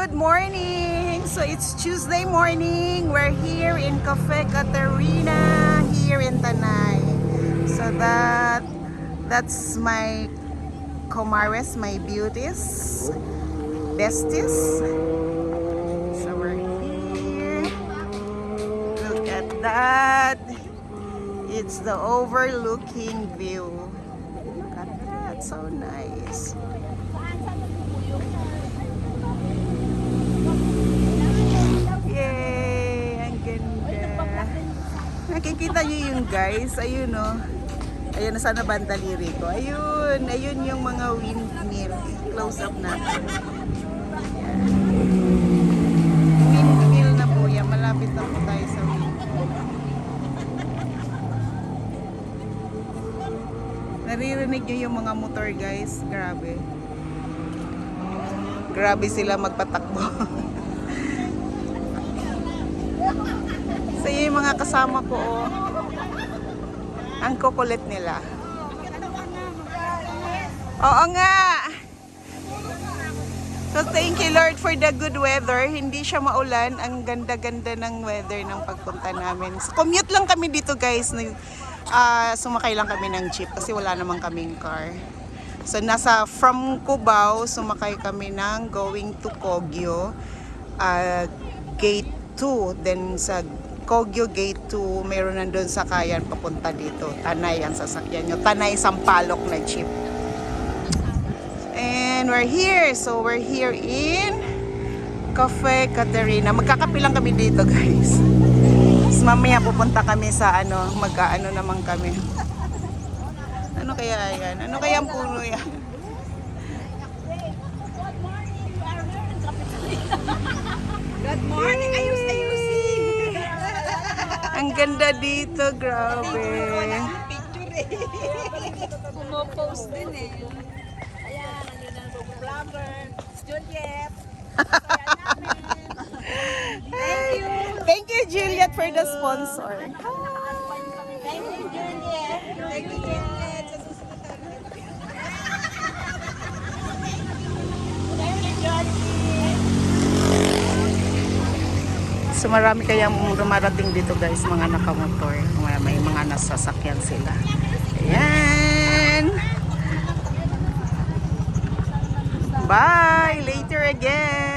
Good morning! So it's Tuesday morning. We're here in Cafe Caterina here in Tanay. So that's my comares, my beauties, besties. So we're here. Look at that. It's the overlooking view. Look at that, so nice. Yay! Ang ganda. Nakikita niyo yung guys. Ayun o. Ayun, nasa na ba ang daliri ko? Ayun. Ayun yung mga windmill. Close up natin. Yan. Windmill na po yan. Malapit na po tayo sa windmill. Naririnig niyo yung mga motor guys. Grabe. Grabe sila magpatakbo. So yung mga kasama ko, oh, ang kukulit nila. Oo nga. So thank you Lord for the good weather. Hindi siya maulan. Ang ganda-ganda ng weather ng pagpunta namin. So, commute lang kami dito guys. Sumakay lang kami ng jeep kasi wala namang kaming car. So from Cubao, sumakay kami ng going to Kogyo, gate 2. Then sa Kogyo Gate 2, mayroon nandun sakayan papunta dito. Tanay ang sasakyan nyo. Tanay Sampaloc na jeep. And we're here. So we're here in Cafe Caterina. Magkakape lang kami dito guys. So, mamaya pupunta kami sa mag-ano naman kami. Ano kaya yan? Ano kaya ang puno yan? Good morning! Ayos-ayusin! Ang ganda dito, grabe. Picture eh. Pumopost din eh. Ayan, nandun ang vlogger. Juliet. Thank you. Thank you, Juliet, for the sponsor. Thank you, Juliet. Thank you, Juliet. Sa susunod tayo. Thank you, Juliet. So marami kayang dumarating dito guys, mga nakamotor. May mga nasasakyan sila. Ayan. Bye! Later again!